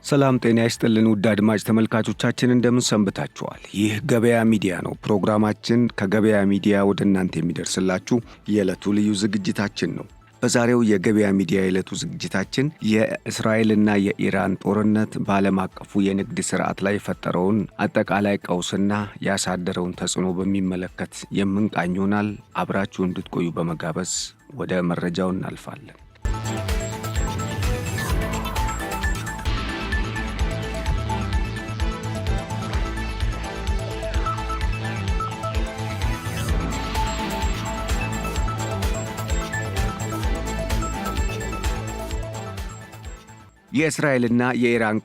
ሰላም ጤና ይስጥልን ውድ አድማጭ ተመልካቾቻችን እንደምን ሰንብታችኋል? ይህ ገበያ ሚዲያ ነው። ፕሮግራማችን ከገበያ ሚዲያ ወደ እናንተ የሚደርስላችሁ የዕለቱ ልዩ ዝግጅታችን ነው። በዛሬው የገበያ ሚዲያ የዕለቱ ዝግጅታችን የእስራኤልና የኢራን ጦርነት በዓለም አቀፉ የንግድ ስርዓት ላይ የፈጠረውን አጠቃላይ ቀውስና ያሳደረውን ተጽዕኖ በሚመለከት የምንቃኝ ይሆናል። አብራችሁ እንድትቆዩ በመጋበዝ ወደ መረጃው እናልፋለን። የእስራኤልና የኢራን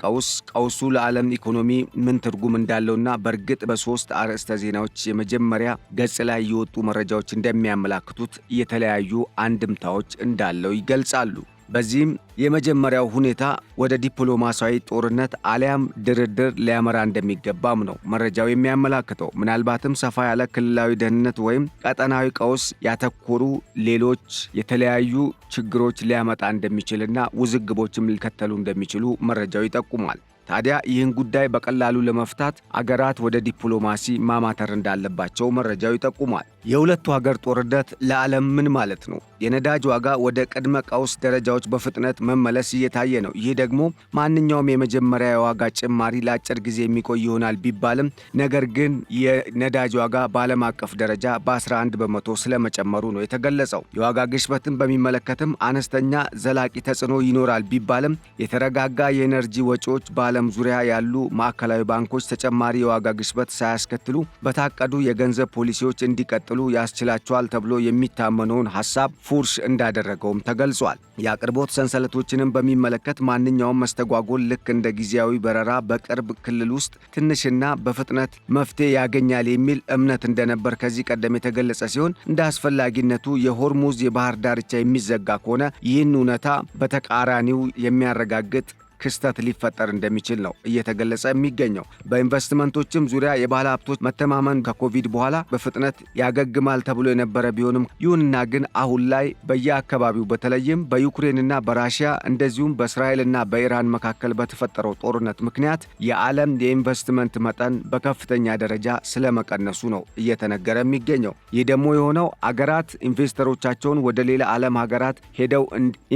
ቀውሱ ለዓለም ኢኮኖሚ ምን ትርጉም እንዳለውና በእርግጥ በሶስት አርዕስተ ዜናዎች የመጀመሪያ ገጽ ላይ የወጡ መረጃዎች እንደሚያመላክቱት የተለያዩ አንድምታዎች እንዳለው ይገልጻሉ። በዚህም የመጀመሪያው ሁኔታ ወደ ዲፕሎማሲያዊ ጦርነት አሊያም ድርድር ሊያመራ እንደሚገባም ነው መረጃው የሚያመላክተው። ምናልባትም ሰፋ ያለ ክልላዊ ደህንነት ወይም ቀጠናዊ ቀውስ ያተኮሩ ሌሎች የተለያዩ ችግሮች ሊያመጣ እንደሚችልና ውዝግቦችም ሊከተሉ እንደሚችሉ መረጃው ይጠቁማል። ታዲያ ይህን ጉዳይ በቀላሉ ለመፍታት አገራት ወደ ዲፕሎማሲ ማማተር እንዳለባቸው መረጃው ይጠቁማል። የሁለቱ ሀገር ጦርነት ለዓለም ምን ማለት ነው? የነዳጅ ዋጋ ወደ ቅድመ ቀውስ ደረጃዎች በፍጥነት መመለስ እየታየ ነው። ይህ ደግሞ ማንኛውም የመጀመሪያ የዋጋ ጭማሪ ለአጭር ጊዜ የሚቆይ ይሆናል ቢባልም ነገር ግን የነዳጅ ዋጋ በዓለም አቀፍ ደረጃ በ11 በመቶ ስለመጨመሩ ነው የተገለጸው። የዋጋ ግሽበትን በሚመለከትም አነስተኛ ዘላቂ ተጽዕኖ ይኖራል ቢባልም የተረጋጋ የኤነርጂ ወጪዎች በዓለም ዙሪያ ያሉ ማዕከላዊ ባንኮች ተጨማሪ የዋጋ ግሽበት ሳያስከትሉ በታቀዱ የገንዘብ ፖሊሲዎች እንዲቀጥሉ ያስችላቸዋል ተብሎ የሚታመነውን ሐሳብ ፉርሽ እንዳደረገውም ተገልጿል። የአቅርቦት ሰንሰለቶችንም በሚመለከት ማንኛውም መስተጓጎል ልክ እንደ ጊዜያዊ በረራ በቅርብ ክልል ውስጥ ትንሽና በፍጥነት መፍትሄ ያገኛል የሚል እምነት እንደነበር ከዚህ ቀደም የተገለጸ ሲሆን እንደ አስፈላጊነቱ የሆርሙዝ የባህር ዳርቻ የሚዘጋ ከሆነ ይህን እውነታ በተቃራኒው የሚያረጋግጥ ክስተት ሊፈጠር እንደሚችል ነው እየተገለጸ የሚገኘው። በኢንቨስትመንቶችም ዙሪያ የባለ ሀብቶች መተማመን ከኮቪድ በኋላ በፍጥነት ያገግማል ተብሎ የነበረ ቢሆንም ይሁንና ግን አሁን ላይ በየአካባቢው በተለይም በዩክሬንና በራሽያ እንደዚሁም በእስራኤልና በኢራን መካከል በተፈጠረው ጦርነት ምክንያት የዓለም የኢንቨስትመንት መጠን በከፍተኛ ደረጃ ስለመቀነሱ ነው እየተነገረ የሚገኘው። ይህ ደግሞ የሆነው አገራት ኢንቨስተሮቻቸውን ወደ ሌላ ዓለም ሀገራት ሄደው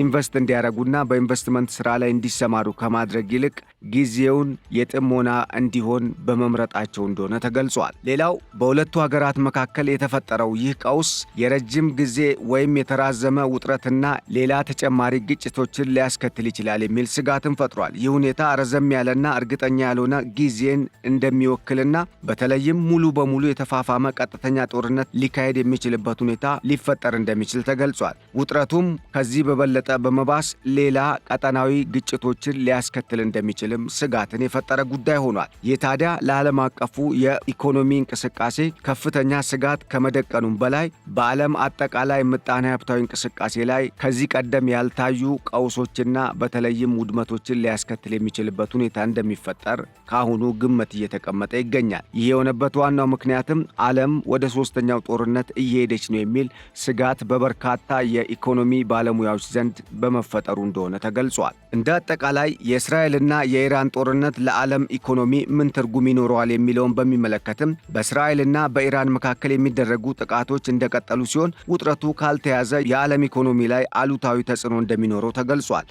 ኢንቨስት እንዲያደርጉና በኢንቨስትመንት ስራ ላይ እንዲሰማሩ ከማድረግ ይልቅ ጊዜውን የጥሞና እንዲሆን በመምረጣቸው እንደሆነ ተገልጿል። ሌላው በሁለቱ ሀገራት መካከል የተፈጠረው ይህ ቀውስ የረጅም ጊዜ ወይም የተራዘመ ውጥረትና ሌላ ተጨማሪ ግጭቶችን ሊያስከትል ይችላል የሚል ስጋትን ፈጥሯል። ይህ ሁኔታ ረዘም ያለና እርግጠኛ ያልሆነ ጊዜን እንደሚወክልና በተለይም ሙሉ በሙሉ የተፋፋመ ቀጥተኛ ጦርነት ሊካሄድ የሚችልበት ሁኔታ ሊፈጠር እንደሚችል ተገልጿል። ውጥረቱም ከዚህ በበለጠ በመባስ ሌላ ቀጠናዊ ግጭቶችን ሊያስከትል እንደሚችልም ስጋትን የፈጠረ ጉዳይ ሆኗል። ይህ ታዲያ ለዓለም አቀፉ የኢኮኖሚ እንቅስቃሴ ከፍተኛ ስጋት ከመደቀኑም በላይ በዓለም አጠቃላይ ምጣኔ ሀብታዊ እንቅስቃሴ ላይ ከዚህ ቀደም ያልታዩ ቀውሶችና በተለይም ውድመቶችን ሊያስከትል የሚችልበት ሁኔታ እንደሚፈጠር ከአሁኑ ግምት እየተቀመጠ ይገኛል። ይህ የሆነበት ዋናው ምክንያትም ዓለም ወደ ሶስተኛው ጦርነት እየሄደች ነው የሚል ስጋት በበርካታ የኢኮኖሚ ባለሙያዎች ዘንድ በመፈጠሩ እንደሆነ ተገልጿል። እንደ አጠቃላይ የእስራኤልና የኢራን ጦርነት ለዓለም ኢኮኖሚ ምን ትርጉም ይኖረዋል የሚለውን በሚመለከትም በእስራኤልና በኢራን መካከል የሚደረጉ ጥቃቶች እንደቀጠሉ ሲሆን ውጥረቱ ካልተያዘ የዓለም ኢኮኖሚ ላይ አሉታዊ ተጽዕኖ እንደሚኖረው ተገልጿል።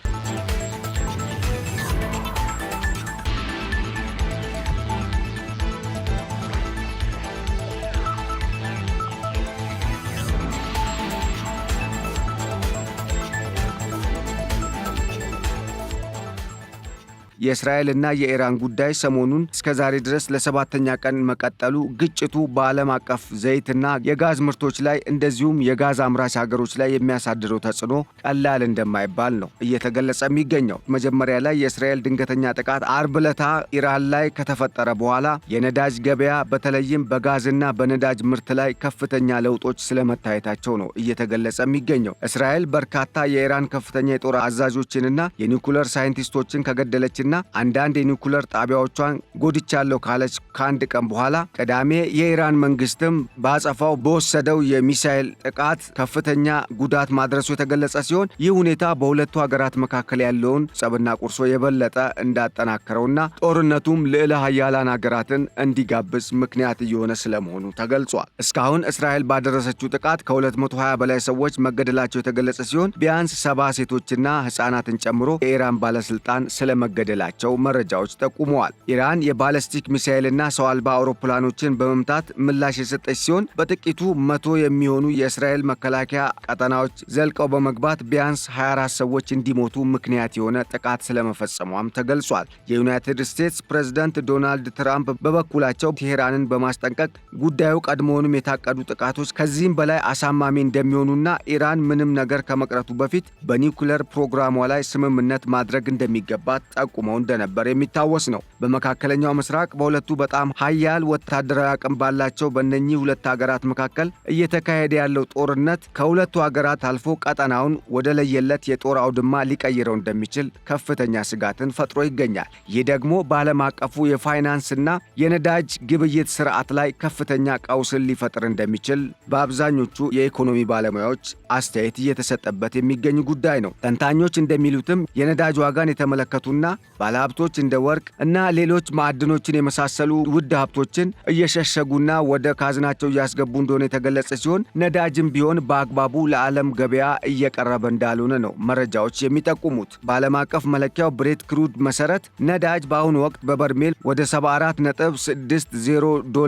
የእስራኤልና የኢራን ጉዳይ ሰሞኑን እስከዛሬ ድረስ ለሰባተኛ ቀን መቀጠሉ ግጭቱ በዓለም አቀፍ ዘይትና የጋዝ ምርቶች ላይ እንደዚሁም የጋዝ አምራች ሀገሮች ላይ የሚያሳድረው ተጽዕኖ ቀላል እንደማይባል ነው እየተገለጸ የሚገኘው። መጀመሪያ ላይ የእስራኤል ድንገተኛ ጥቃት አርብ ዕለት ኢራን ላይ ከተፈጠረ በኋላ የነዳጅ ገበያ በተለይም በጋዝና በነዳጅ ምርት ላይ ከፍተኛ ለውጦች ስለመታየታቸው ነው እየተገለጸ የሚገኘው። እስራኤል በርካታ የኢራን ከፍተኛ የጦር አዛዦችንና የኒውክሌር ሳይንቲስቶችን ከገደለችና ካለችና አንዳንድ የኒውክሌር ጣቢያዎቿን ጎድቻለሁ ካለች ከአንድ ቀን በኋላ ቅዳሜ የኢራን መንግስትም ባጸፋው በወሰደው የሚሳኤል ጥቃት ከፍተኛ ጉዳት ማድረሱ የተገለጸ ሲሆን ይህ ሁኔታ በሁለቱ ሀገራት መካከል ያለውን ጸብና ቁርሾ የበለጠ እንዳጠናከረውና ጦርነቱም ልዕለ ኃያላን ሀገራትን እንዲጋብዝ ምክንያት እየሆነ ስለመሆኑ ተገልጿል። እስካሁን እስራኤል ባደረሰችው ጥቃት ከ220 በላይ ሰዎች መገደላቸው የተገለጸ ሲሆን ቢያንስ 70 ሴቶችና ህፃናትን ጨምሮ የኢራን ባለስልጣን ስለመገደላቸው መረጃዎች ጠቁመዋል። ኢራን የባለስቲክ ሚሳኤልና ሰው አልባ አውሮፕላኖችን በመምታት ምላሽ የሰጠች ሲሆን በጥቂቱ 100 የሚሆኑ የእስራኤል መከላከያ ቀጠናዎች ዘልቀው በመግባት ቢያንስ 24 ሰዎች እንዲሞቱ ምክንያት የሆነ ጥቃት ስለመፈጸሟም ተገልጿል። የዩናይትድ ስቴትስ ፕሬዝዳንት ዶናልድ ትራምፕ በበኩላቸው ቴሄራንን በማስጠንቀቅ ጉዳዩ ቀድሞውንም የታቀዱ ጥቃቶች ከዚህም በላይ አሳማሚ እንደሚሆኑና ኢራን ምንም ነገር ከመቅረቱ በፊት በኒውክሌር ፕሮግራሟ ላይ ስምምነት ማድረግ እንደሚገባት ጠቁመው እንደነበር የሚታወስ ነው። በመካከለኛው ምስራቅ በሁለቱ በጣም ኃያል ወታደራዊ አቅም ባላቸው በእነኚህ ሁለት ሀገራት መካከል እየተካሄደ ያለው ጦርነት ከሁለቱ ሀገራት አልፎ ቀጠናውን ወደ ለየለት የጦር አውድማ ሊቀይረው እንደሚችል ከፍተኛ ስጋትን ፈጥሮ ይገኛል። ይህ ደግሞ በዓለም አቀፉ የፋይናንስና የነዳጅ ግብይት ስርዓት ላይ ከፍተኛ ቀውስን ሊፈጥር እንደሚችል በአብዛኞቹ የኢኮኖሚ ባለሙያዎች አስተያየት እየተሰጠበት የሚገኝ ጉዳይ ነው። ተንታኞች እንደሚሉትም የነዳጅ ዋጋን የተመለከቱና ባለሀብቶች እንደ ወርቅ እና ሌሎች ማዕድኖችን የመሳሰሉ ውድ ሀብቶችን እየሸሸጉና ወደ ካዝናቸው እያስገቡ እንደሆነ የተገለጸ ሲሆን ነዳጅም ቢሆን በአግባቡ ለዓለም ገበያ እየቀረበ እንዳልሆነ ነው መረጃዎች የሚጠቁሙት። በዓለም አቀፍ መለኪያው ብሬት ክሩድ መሰረት ነዳጅ በአሁኑ ወቅት በበርሜል ወደ $74.60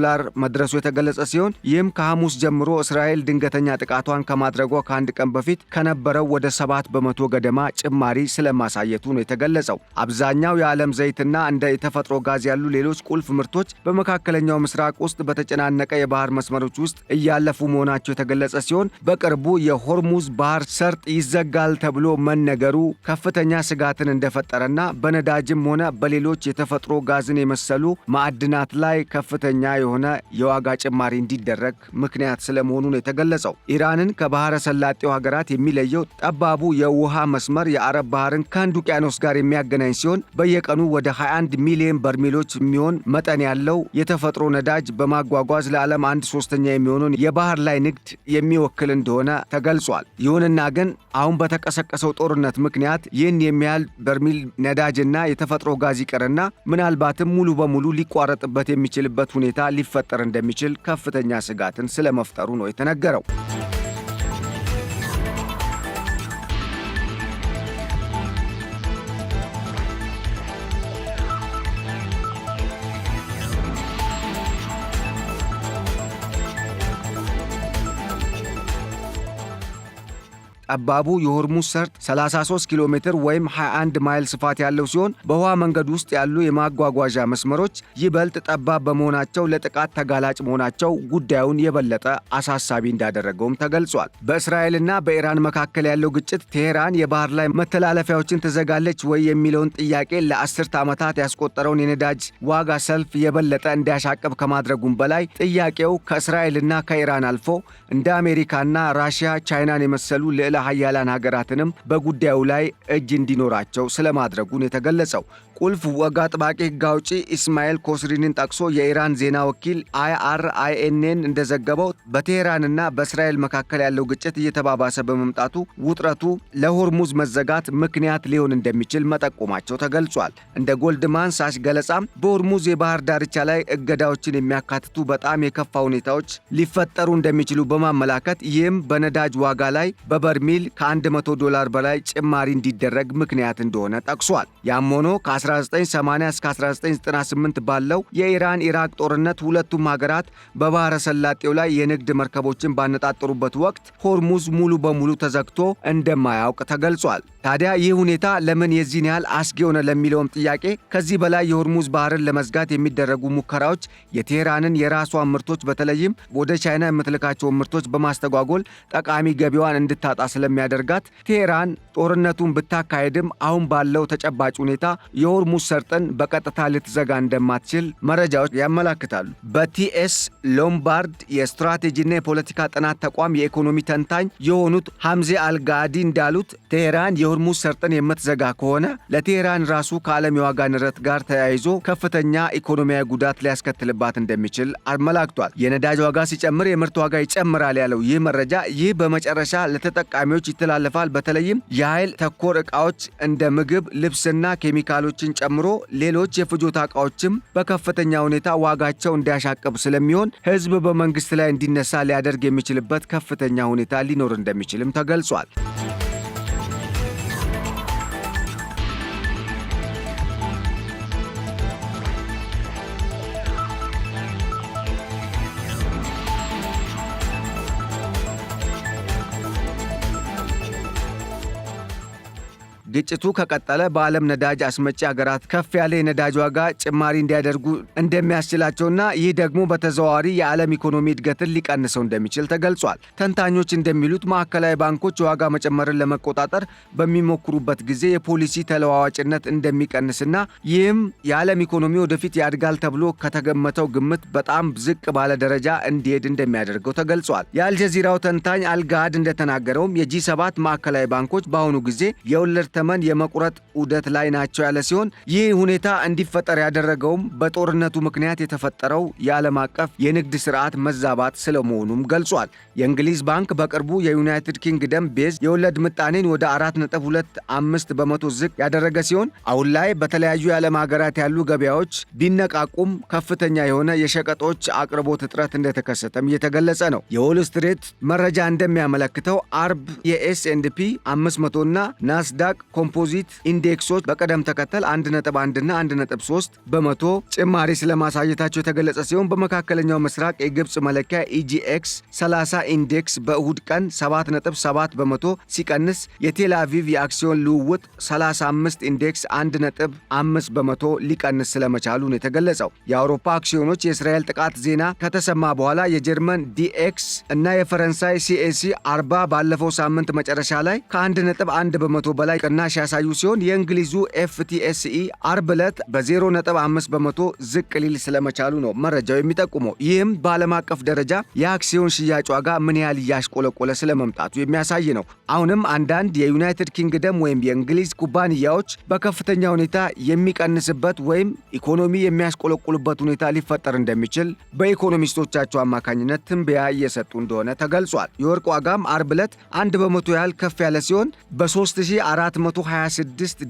መድረሱ የተገለጸ ሲሆን ይህም ከሐሙስ ጀምሮ እስራኤል ድንገተኛ ጥቃቷን ከማድረጓ ከአንድ ቀን በፊት ከነበረው ወደ 7 በመቶ ገደማ ጭማሪ ስለማሳየቱ ነው የተገለጸው። አብዛኛው የዓለም ዘይትና እንደ የተፈጥሮ ጋዝ ያሉ ሌሎች ቁልፍ ምርቶች በመካከለኛው ምስራቅ ውስጥ በተጨናነቀ የባህር መስመሮች ውስጥ እያለፉ መሆናቸው የተገለጸ ሲሆን በቅርቡ የሆርሙዝ ባህር ሰርጥ ይዘጋል ተብሎ መነገሩ ከፍተኛ ስጋትን እንደፈጠረና በነዳጅም ሆነ በሌሎች የተፈጥሮ ጋዝን የመሰሉ ማዕድናት ላይ ከፍተኛ የሆነ የዋጋ ጭማሪ እንዲደረግ ምክንያት ስለመሆኑ ነው የተገለጸው። ኢራንን ከባህረ ሰላጤው ሀገራት የሚለየው ጠባቡ የውሃ መስመር የአረብ ባህርን ከህንድ ውቅያኖስ ጋር የሚያገናኝ ሲሆን በየቀኑ ወደ 21 ሚሊዮን በርሜሎች የሚሆን መጠን ያለው የተፈጥሮ ነዳጅ በማጓጓዝ ለዓለም 1/3 የሚሆነውን የባህር ላይ ንግድ የሚወክል እንደሆነ ተገልጿል። ይሁንና ግን አሁን በተቀሰቀሰው ጦርነት ምክንያት ይህን የሚያህል በርሜል ነዳጅና የተፈጥሮ ጋዝ ይቅርና ምናልባትም ሙሉ በሙሉ ሊቋረጥበት የሚችልበት ሁኔታ ሊፈጠር እንደሚችል ከፍተኛ ስጋትን ስለመፍጠሩ ነው የተነገረው። ጠባቡ የሆርሙዝ ሰርጥ 33 ኪሎ ሜትር ወይም 21 ማይል ስፋት ያለው ሲሆን በውሃ መንገድ ውስጥ ያሉ የማጓጓዣ መስመሮች ይበልጥ ጠባብ በመሆናቸው ለጥቃት ተጋላጭ መሆናቸው ጉዳዩን የበለጠ አሳሳቢ እንዳደረገውም ተገልጿል። በእስራኤልና በኢራን መካከል ያለው ግጭት ቴሄራን የባህር ላይ መተላለፊያዎችን ትዘጋለች ወይ የሚለውን ጥያቄ ለ10 ዓመታት ያስቆጠረውን የነዳጅ ዋጋ ሰልፍ የበለጠ እንዲያሻቅብ ከማድረጉም በላይ ጥያቄው ከእስራኤልና ከኢራን አልፎ እንደ አሜሪካና ራሽያ፣ ቻይናን የመሰሉ ልዕለ ኃያላን ሀገራትንም በጉዳዩ ላይ እጅ እንዲኖራቸው ስለማድረጉን የተገለጸው። ቁልፍ ወግ አጥባቂ ሕግ አውጪ ኢስማኤል ኮስሪንን ጠቅሶ የኢራን ዜና ወኪል IRINN እንደዘገበው በቴሄራንና በእስራኤል መካከል ያለው ግጭት እየተባባሰ በመምጣቱ ውጥረቱ ለሆርሙዝ መዘጋት ምክንያት ሊሆን እንደሚችል መጠቆማቸው ተገልጿል። እንደ ጎልድማን ሳች ገለጻም በሆርሙዝ የባህር ዳርቻ ላይ እገዳዎችን የሚያካትቱ በጣም የከፋ ሁኔታዎች ሊፈጠሩ እንደሚችሉ በማመላከት ይህም በነዳጅ ዋጋ ላይ በበርሜል $100 በላይ ጭማሪ እንዲደረግ ምክንያት እንደሆነ ጠቅሷል። ያም ሆኖ ከ1980 እስከ 1998 ባለው የኢራን-ኢራቅ ጦርነት ሁለቱም ሀገራት በባህረ ሰላጤው ላይ የንግድ መርከቦችን ባነጣጠሩበት ወቅት ሆርሙዝ ሙሉ በሙሉ ተዘግቶ እንደማያውቅ ተገልጿል። ታዲያ ይህ ሁኔታ ለምን የዚህን ያህል አስጊ ሆነ ለሚለውም ጥያቄ ከዚህ በላይ የሆርሙዝ ባህርን ለመዝጋት የሚደረጉ ሙከራዎች የቴሄራንን የራሷን ምርቶች በተለይም ወደ ቻይና የምትልካቸውን ምርቶች በማስተጓጎል ጠቃሚ ገቢዋን እንድታጣ ስለሚያደርጋት ቴሄራን ጦርነቱን ብታካሄድም አሁን ባለው ተጨባጭ ሁኔታ የሆርሙዝ ሰርጥን በቀጥታ ልትዘጋ እንደማትችል መረጃዎች ያመለክታሉ። በቲኤስ ሎምባርድ የስትራቴጂና የፖለቲካ ጥናት ተቋም የኢኮኖሚ ተንታኝ የሆኑት ሐምዜ አልጋዲ እንዳሉት ቴሄራን የሆርሙዝ ሰርጥን የምትዘጋ ከሆነ ለቴሄራን ራሱ ከዓለም የዋጋ ንረት ጋር ተያይዞ ከፍተኛ ኢኮኖሚያዊ ጉዳት ሊያስከትልባት እንደሚችል አመላክቷል። የነዳጅ ዋጋ ሲጨምር የምርት ዋጋ ይጨምራል ያለው ይህ መረጃ ይህ በመጨረሻ ለተጠቃሚዎች ይተላለፋል። በተለይም የኃይል ተኮር ዕቃዎች እንደ ምግብ፣ ልብስና ኬሚካሎችን ጨምሮ ሌሎች የፍጆታ ዕቃዎችም በከፍተኛ ሁኔታ ዋጋቸው እንዲያሻቅብ ስለሚሆን ሕዝብ በመንግስት ላይ እንዲነሳ ሊያደርግ የሚችልበት ከፍተኛ ሁኔታ ሊኖር እንደሚችልም ተገልጿል። ግጭቱ ከቀጠለ በዓለም ነዳጅ አስመጪ ሀገራት ከፍ ያለ የነዳጅ ዋጋ ጭማሪ እንዲያደርጉ እንደሚያስችላቸውና ይህ ደግሞ በተዘዋዋሪ የዓለም ኢኮኖሚ እድገትን ሊቀንሰው እንደሚችል ተገልጿል። ተንታኞች እንደሚሉት ማዕከላዊ ባንኮች የዋጋ መጨመርን ለመቆጣጠር በሚሞክሩበት ጊዜ የፖሊሲ ተለዋዋጭነት እንደሚቀንስና ይህም የዓለም ኢኮኖሚ ወደፊት ያድጋል ተብሎ ከተገመተው ግምት በጣም ዝቅ ባለ ደረጃ እንዲሄድ እንደሚያደርገው ተገልጿል። የአልጀዚራው ተንታኝ አልጋድ እንደተናገረውም የጂ7 ማዕከላዊ ባንኮች በአሁኑ ጊዜ የወለድ ተመን የመቁረጥ ዑደት ላይ ናቸው ያለ ሲሆን ይህ ሁኔታ እንዲፈጠር ያደረገውም በጦርነቱ ምክንያት የተፈጠረው የዓለም አቀፍ የንግድ ስርዓት መዛባት ስለመሆኑም ገልጿል። የእንግሊዝ ባንክ በቅርቡ የዩናይትድ ኪንግደም ቤዝ የወለድ ምጣኔን ወደ 4.25 በመቶ ዝቅ ያደረገ ሲሆን አሁን ላይ በተለያዩ የዓለም ሀገራት ያሉ ገበያዎች ቢነቃቁም ከፍተኛ የሆነ የሸቀጦች አቅርቦት እጥረት እንደተከሰተም እየተገለጸ ነው። የዎል ስትሪት መረጃ እንደሚያመለክተው አርብ የኤስ&ፒ 500 እና ናስዳቅ ኮምፖዚት ኢንዴክሶች በቀደም ተከተል 1.1 እና 1.3 በመቶ ጭማሪ ስለማሳየታቸው የተገለጸ ሲሆን በመካከለኛው ምስራቅ የግብፅ መለኪያ ኢጂኤክስ 30 ኢንዴክስ በእሁድ ቀን 7.7 በመቶ ሲቀንስ የቴል አቪቭ የአክሲዮን ልውውጥ 35 ኢንዴክስ 1.5 በመቶ ሊቀንስ ስለመቻሉ ነው የተገለጸው። የአውሮፓ አክሲዮኖች የእስራኤል ጥቃት ዜና ከተሰማ በኋላ የጀርመን ዲኤክስ እና የፈረንሳይ ሲኤሲ 40 ባለፈው ሳምንት መጨረሻ ላይ ከ1.1 በመቶ በላይ ቅናሽ ያሳዩ ሲሆን የእንግሊዙ ኤፍቲኤስኢ አርብ ዕለት በ0.5 በመቶ ዝቅ ሊል ስለመቻሉ ነው መረጃው የሚጠቁመው። ይህም በዓለም አቀፍ ደረጃ የአክሲዮን ሽያጭ ዋጋ ምን ያህል እያሽቆለቆለ ስለመምጣቱ የሚያሳይ ነው። አሁንም አንዳንድ የዩናይትድ ኪንግደም ወይም የእንግሊዝ ኩባንያዎች በከፍተኛ ሁኔታ የሚቀንስበት ወይም ኢኮኖሚ የሚያሽቆለቁልበት ሁኔታ ሊፈጠር እንደሚችል በኢኮኖሚስቶቻቸው አማካኝነት ትንበያ እየሰጡ እንደሆነ ተገልጿል። የወርቅ ዋጋም አርብ ዕለት 1 በመቶ ያህል ከፍ ያለ ሲሆን በ$3426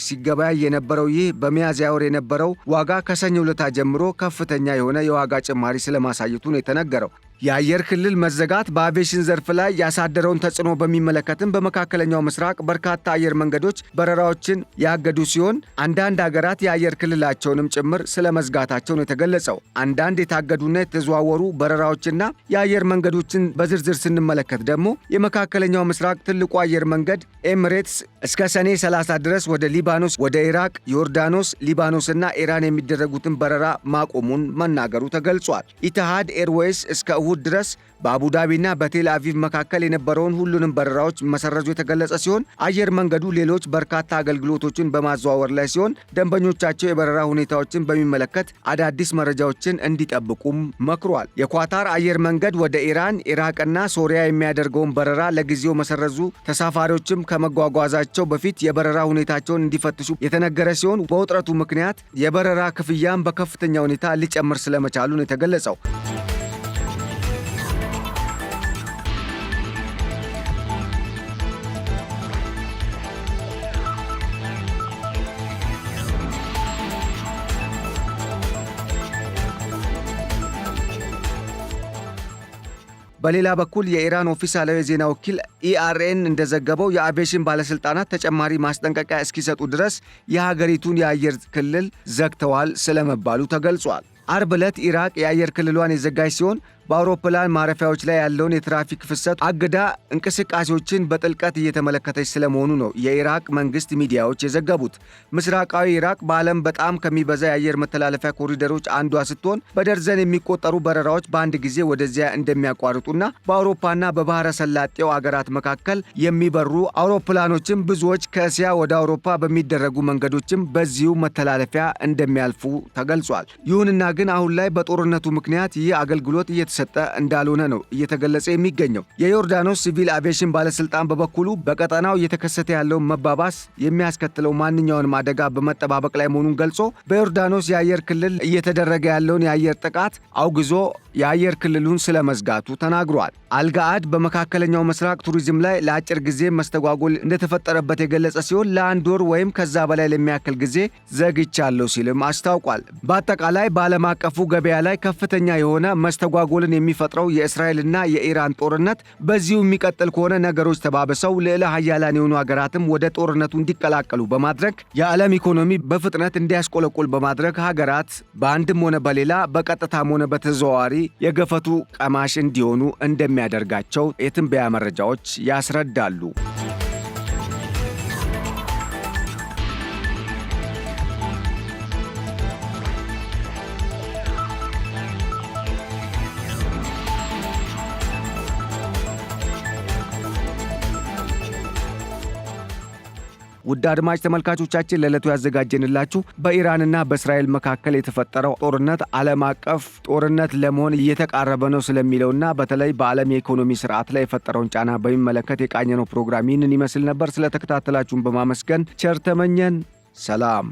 ሲገበያይ የነበረው ይህ በሚያዝያ ወር የነበረው ዋጋ ከሰኞ ዕለት ጀምሮ ከፍተኛ የሆነ የዋጋ ጭማሪ ስለማሳየቱ ነው የተነገረው። የአየር ክልል መዘጋት በአቪዬሽን ዘርፍ ላይ ያሳደረውን ተጽዕኖ በሚመለከትም በመካከለኛው ምስራቅ በርካታ አየር መንገዶች በረራዎችን ያገዱ ሲሆን አንዳንድ ሀገራት የአየር ክልላቸውንም ጭምር ስለመዝጋታቸው ነው የተገለጸው። አንዳንድ የታገዱና የተዘዋወሩ በረራዎችና የአየር መንገዶችን በዝርዝር ስንመለከት ደግሞ የመካከለኛው ምስራቅ ትልቁ አየር መንገድ ኤሚሬትስ እስከ ሰኔ 30 ድረስ ወደ ሊባኖስ፣ ወደ ኢራቅ፣ ዮርዳኖስ፣ ሊባኖስና ኢራን የሚደረጉትን በረራ ማቆሙን መናገሩ ተገልጿል። ኢትሃድ ኤርዌይስ እስከ እሁድ ድረስ በአቡዳቢና በቴል አቪቭ መካከል የነበረውን ሁሉንም በረራዎች መሰረዙ የተገለጸ ሲሆን አየር መንገዱ ሌሎች በርካታ አገልግሎቶችን በማዘዋወር ላይ ሲሆን ደንበኞቻቸው የበረራ ሁኔታዎችን በሚመለከት አዳዲስ መረጃዎችን እንዲጠብቁም መክሯል። የኳታር አየር መንገድ ወደ ኢራን፣ ኢራቅና ሶሪያ የሚያደርገውን በረራ ለጊዜው መሰረዙ ተሳፋሪዎችም ከመጓጓዛቸው በፊት የበረራ ሁኔታቸውን እንዲፈትሹ የተነገረ ሲሆን በውጥረቱ ምክንያት የበረራ ክፍያም በከፍተኛ ሁኔታ ሊጨምር ስለመቻሉ ነው የተገለጸው። በሌላ በኩል የኢራን ኦፊሳላዊ የዜና ወኪል ኢአርኤን እንደዘገበው የአቪዬሽን ባለስልጣናት ተጨማሪ ማስጠንቀቂያ እስኪሰጡ ድረስ የሀገሪቱን የአየር ክልል ዘግተዋል ስለመባሉ ተገልጿል። አርብ ዕለት ኢራቅ የአየር ክልሏን የዘጋች ሲሆን በአውሮፕላን ማረፊያዎች ላይ ያለውን የትራፊክ ፍሰት አግዳ እንቅስቃሴዎችን በጥልቀት እየተመለከተች ስለመሆኑ ነው የኢራቅ መንግስት ሚዲያዎች የዘገቡት። ምስራቃዊ ኢራቅ በዓለም በጣም ከሚበዛ የአየር መተላለፊያ ኮሪደሮች አንዷ ስትሆን በደርዘን የሚቆጠሩ በረራዎች በአንድ ጊዜ ወደዚያ እንደሚያቋርጡና በአውሮፓና በባህረ ሰላጤው አገራት መካከል የሚበሩ አውሮፕላኖችም ብዙዎች ከእስያ ወደ አውሮፓ በሚደረጉ መንገዶችም በዚሁ መተላለፊያ እንደሚያልፉ ተገልጿል። ይሁንና ግን አሁን ላይ በጦርነቱ ምክንያት ይህ አገልግሎት እየተሰጠ እንዳልሆነ ነው እየተገለጸ የሚገኘው። የዮርዳኖስ ሲቪል አቪዬሽን ባለስልጣን በበኩሉ በቀጠናው እየተከሰተ ያለውን መባባስ የሚያስከትለው ማንኛውንም አደጋ በመጠባበቅ ላይ መሆኑን ገልጾ በዮርዳኖስ የአየር ክልል እየተደረገ ያለውን የአየር ጥቃት አውግዞ የአየር ክልሉን ስለመዝጋቱ ተናግሯል። አልጋአድ በመካከለኛው ምስራቅ ቱሪዝም ላይ ለአጭር ጊዜ መስተጓጎል እንደተፈጠረበት የገለጸ ሲሆን ለአንድ ወር ወይም ከዛ በላይ ለሚያክል ጊዜ ዘግቻለሁ ሲልም አስታውቋል። በአጠቃላይ በዓለም አቀፉ ገበያ ላይ ከፍተኛ የሆነ መስተጓጎልን የሚፈጥረው የእስራኤልና የኢራን ጦርነት በዚሁ የሚቀጥል ከሆነ ነገሮች ተባብሰው ልዕለ ኃያላን የሆኑ ሀገራትም ወደ ጦርነቱ እንዲቀላቀሉ በማድረግ የዓለም ኢኮኖሚ በፍጥነት እንዲያስቆለቁል በማድረግ ሀገራት በአንድም ሆነ በሌላ በቀጥታም ሆነ በተዘዋዋሪ የገፈቱ ቀማሽ እንዲሆኑ እንደሚያደርጋቸው የትንበያ መረጃዎች ያስረዳሉ። ውድ አድማጭ ተመልካቾቻችን ለዕለቱ ያዘጋጀንላችሁ በኢራንና በእስራኤል መካከል የተፈጠረው ጦርነት ዓለም አቀፍ ጦርነት ለመሆን እየተቃረበ ነው ስለሚለውና በተለይ በዓለም የኢኮኖሚ ስርዓት ላይ የፈጠረውን ጫና በሚመለከት የቃኘነው ፕሮግራም ይህንን ይመስል ነበር። ስለተከታተላችሁን በማመስገን ቸር ተመኘን። ሰላም።